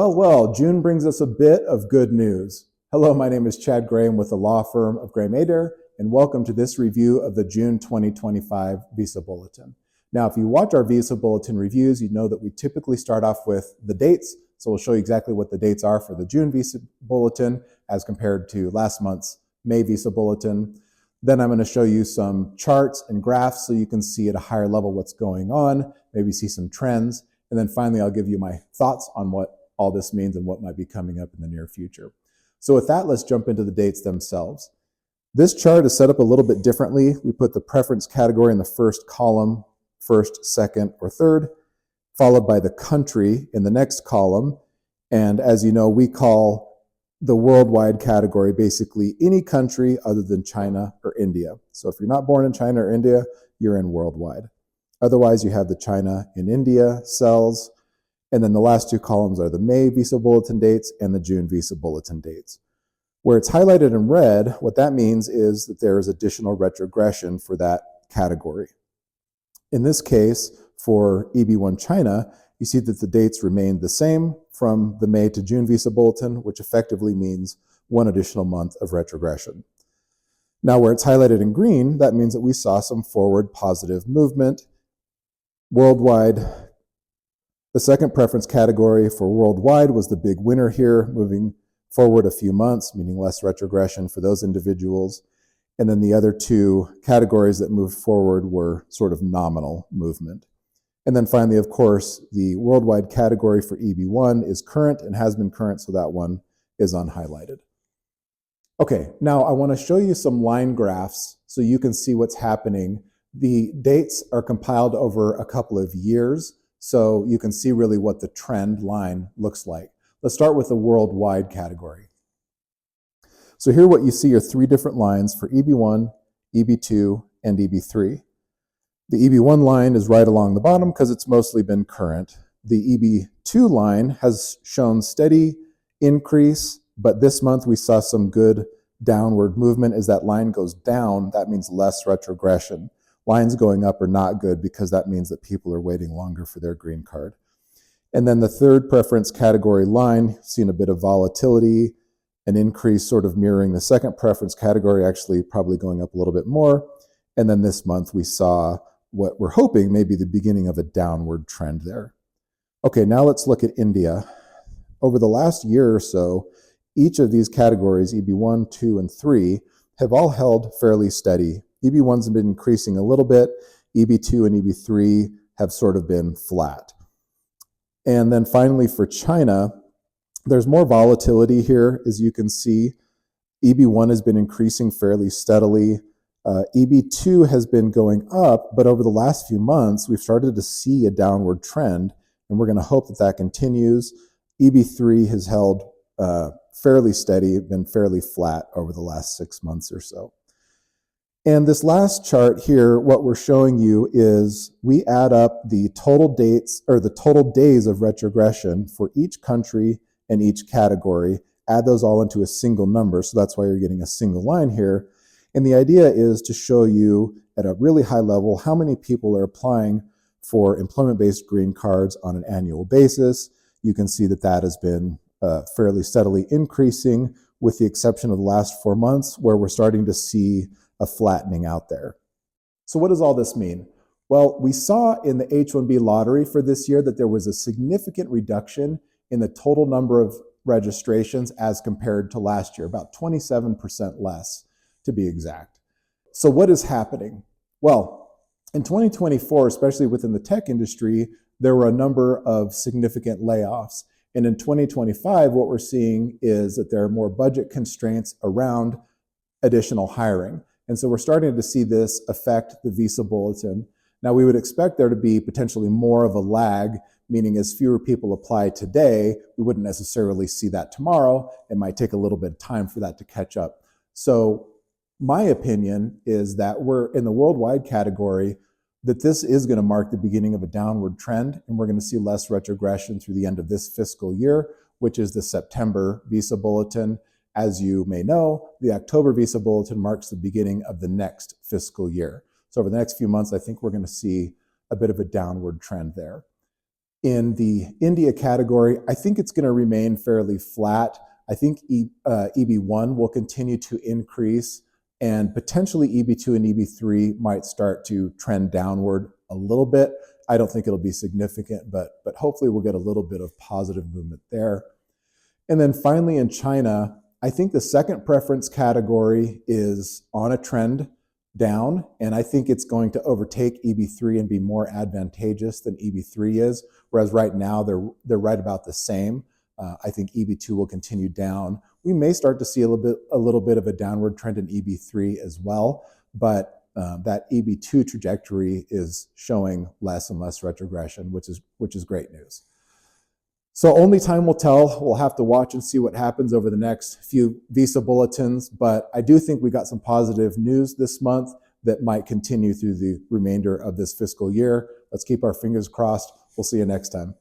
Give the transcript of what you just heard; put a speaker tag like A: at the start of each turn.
A: Well, June brings us a bit of good news. Hello, my name is Chad Graham with the law firm of Graham Adair, and welcome to this review of the June 2025 Visa Bulletin. Now, if you watch our Visa Bulletin reviews, you know that we typically start off with the dates, so we'll show you exactly what the dates are for the June Visa Bulletin as compared to last month's May Visa Bulletin. Then I'm going to show you some charts and graphs so you can see at a higher level what's going on, maybe see some trends, and then finally I'll give you my thoughts on what all this means and what might be coming up in the near future. So with that, let's jump into the dates themselves. This chart is set up a little bit differently. We put the preference category in the first column, first, second, or third, followed by the country in the next column. And as you know, we call the worldwide category basically any country other than China or India. So if you're not born in China or India, you're in worldwide. Otherwise, you have the China and India cells. And then the last two columns are the May Visa Bulletin dates and the June Visa Bulletin dates. Where it's highlighted in red, what that means is that there is additional retrogression for that category. In this case, for EB1 China, you see that the dates remained the same from the May to June Visa Bulletin, which effectively means one additional month of retrogression. Now, where it's highlighted in green, that means that we saw some forward positive movement. Worldwide, the second preference category for worldwide was the big winner here, moving forward a few months, meaning less retrogression for those individuals. And then the other two categories that moved forward were sort of nominal movement. And then finally, of course, the worldwide category for EB1 is current and has been current, so that one is unhighlighted. Okay, now I want to show you some line graphs so you can see what's happening. The dates are compiled over a couple of years, so you can see really what the trend line looks like. Let's start with the worldwide category. So here what you see are three different lines for EB1, EB2, and EB3. The EB1 line is right along the bottom because it's mostly been current. The EB2 line has shown steady increase, but this month we saw some good downward movement. As that line goes down, that means less retrogression. Lines going up are not good because that means that people are waiting longer for their green card. And then the third preference category line, seen a bit of volatility, an increase sort of mirroring the second preference category, actually probably going up a little bit more. And then this month we saw what we're hoping may be the beginning of a downward trend there. Okay, now let's look at India. Over the last year or so, each of these categories, EB1, 2, and 3, have all held fairly steady. EB1's been increasing a little bit. EB2 and EB3 have sort of been flat. And then finally for China, there's more volatility here, as you can see. EB1 has been increasing fairly steadily. EB2 has been going up, but over the last few months, we've started to see a downward trend, and we're going to hope that that continues. EB3 has held fairly steady, been fairly flat over the last 6 months or so. And this last chart here, what we're showing you is we add up the total dates or the total days of retrogression for each country and each category, add those all into a single number. So that's why you're getting a single line here. And the idea is to show you at a really high level how many people are applying for employment-based green cards on an annual basis. You can see that that has been fairly steadily increasing, with the exception of the last 4 months where we're starting to see a flattening out there. So what does all this mean? Well, we saw in the H-1B lottery for this year that there was a significant reduction in the total number of registrations as compared to last year, about 27% less to be exact. So what is happening? Well, in 2024, especially within the tech industry, there were a number of significant layoffs. And in 2025, what we're seeing is that there are more budget constraints around additional hiring. And so we're starting to see this affect the Visa Bulletin. Now, we would expect there to be potentially more of a lag, meaning as fewer people apply today, we wouldn't necessarily see that tomorrow. It might take a little bit of time for that to catch up. So my opinion is that we're in the worldwide category, that this is going to mark the beginning of a downward trend, and we're going to see less retrogression through the end of this fiscal year, which is the September Visa Bulletin. As you may know, the October Visa Bulletin marks the beginning of the next fiscal year. So over the next few months, I think we're going to see a bit of a downward trend there. In the India category, I think it's going to remain fairly flat. I think EB1 will continue to increase, and potentially EB2 and EB3 might start to trend downward a little bit. I don't think it'll be significant, but hopefully we'll get a little bit of positive movement there. And then finally in China, I think the second preference category is on a trend down, and I think it's going to overtake EB3 and be more advantageous than EB3 is, whereas right now they're right about the same. I think EB2 will continue down. We may start to see a little bit of a downward trend in EB3 as well, but that EB2 trajectory is showing less and less retrogression, which is great news. So only time will tell. We'll have to watch and see what happens over the next few visa bulletins, but I do think we got some positive news this month that might continue through the remainder of this fiscal year. Let's keep our fingers crossed. We'll see you next time.